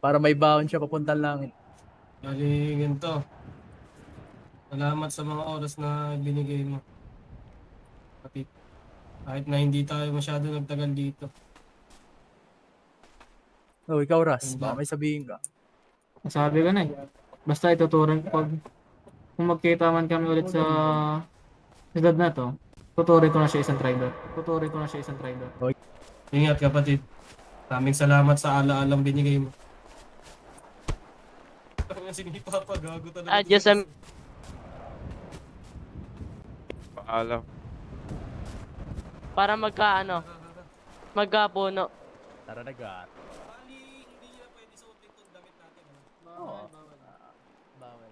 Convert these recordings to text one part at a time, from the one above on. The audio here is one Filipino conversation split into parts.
Para may baon siya papuntang langit. Bali, ganito. Salamat sa mga oras na binigay mo. Kapit. Kahit na hindi tayo masyado nagtagal dito. Oh, ikaw Ras, Ganda. baka may sabihin ka. Sabi ko na eh. Basta ituturing ko kung magkita man kami ulit sa siyudad na to, tuturing ko na siya isang traidor. Tuturing ko na siya isang traidor. Ingat kapatid. Maraming salamat sa ala-alang binigay mo. Sinipa pa, gago talaga. Adios, Paalam. para magkapuno. Tara na gar. Bali, hindi niya pwede suotin itong damit natin. Oo. Bawal.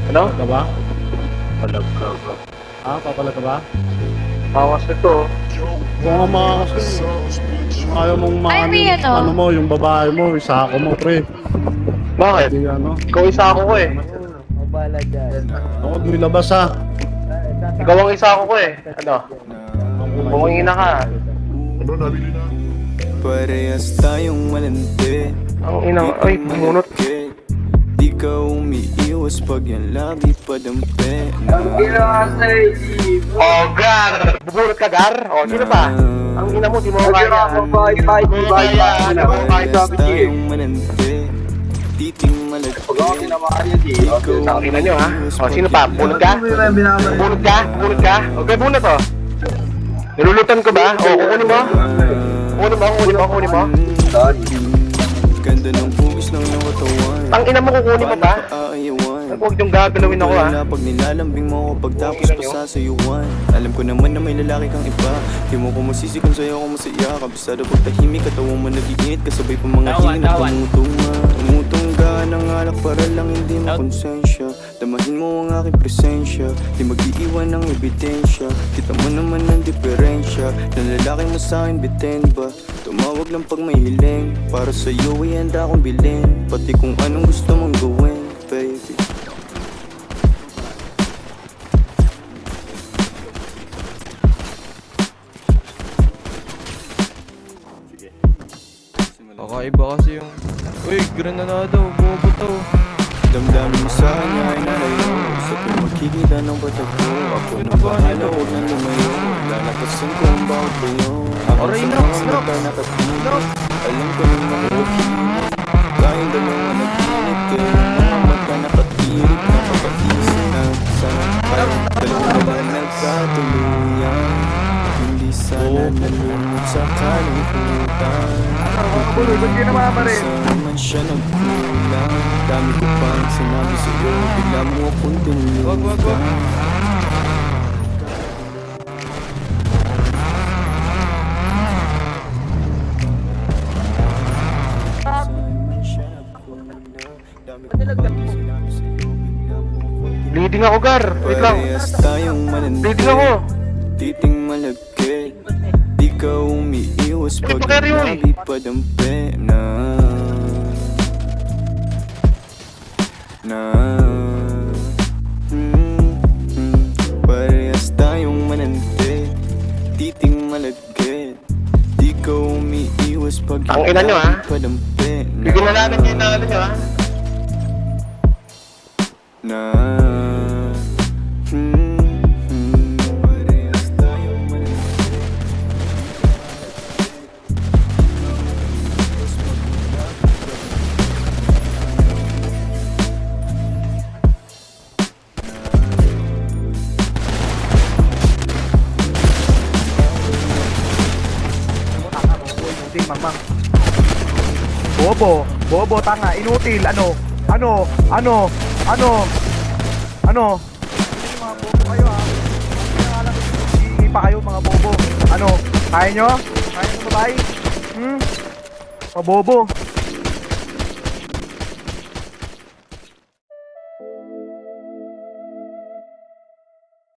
Ano? Ka ba? Palag ka ba? Papalag ka ba? Bawas ito. Oo nga mga kasi. Ayaw mong Ay, may ano? ano mo, yung babae mo, isako mo, pre. Bakit? Hindi ano. Ikaw isa ako ko eh. Huwag mo ilabas ha. Ikaw ang isa ako ko eh. Ano? Pumangina ka. Parehas tayong malandi. Ang ina, ay, pumunot. Di ka umiiwas pag yan lagi padampi. Oh, Gar! Bubunot ka, Gar? Oh, sino pa? Ang ina mo, di mo kaya. Parehas tayong malandi. Titing malagpi. Ang ina nyo ha? Oh, sino pa? Bunot ka? Bunot ka? Bunot ka? Okay, bunot oh. Nilulutan ko ba? Oh, kukunin mo? Kukunin mo? Ganda ng pugis ng nakatawan. Ang ina mo, kukunin mo ba? Aayawan. Huwag yung gagalawin ako ha. Wala pag nilalambing mo ako pagtapos pa sasayuan. Alam ko naman na may lalaki kang iba. Di mo ko masisi kung sa'yo ako masaya. Kabisado pag tahimik, katawang mo nag-iinit. Kasabay pa mga hingin at tumutunga. Tumutungga ng alak para lang hindi makonsensya. Damahin mo ang aking presensya. Di mag-iiwan ng ebidensya. Kita mo naman ang diferensya. Ng lalaki mo sa'kin bitin ba? Tumawag lang pag may hiling. Para sa'yo ay handa akong bilhin. Pati kung anong gusto mong gawin, baby. Kakaiba kasi yung... Uy, granada, bobo to. Damdamin mo sa kanya ay nalayo. Sa tuwing makikita ng batak ko, ako nang bahala, huwag nang lumayo. Lalakasan ko ang bawat bayo. Ako sa mga mata nakatulog. Alam ko nang makakakilip. Tayong dalawa nag-inip. Kaya yung mga mata nakatirik. Napakaisip na sana parang dalawa na nagkatuluyan. Hindi sana nalunod sa kalimutan. Saan siya nagkulang. Dami ko pang sinabi sa'yo. Bigla mo akong tinulugan. Bleeding ako, Gar. Wait lang. Parehas tayong malandi. Bleeding ako. Titing malagkit. Di ka umiiwas pag Ito, Kerry, uy. lagi padampi na. Parehas tayong mananti. Titing malagkit. Di ka umiiwas pag Ang ina nyo, ha? lagi padampi na. Bigyan na namin yung ano nyo ha. Na parehas tayong mananti. Inutil, mamang. Bobo, tanga, inutil, ano? Mga bobo kayo ha. Hihingi pa kayo mga bobo. Ano? Kaya nyo? Kaya nyo ba? Mga bobo.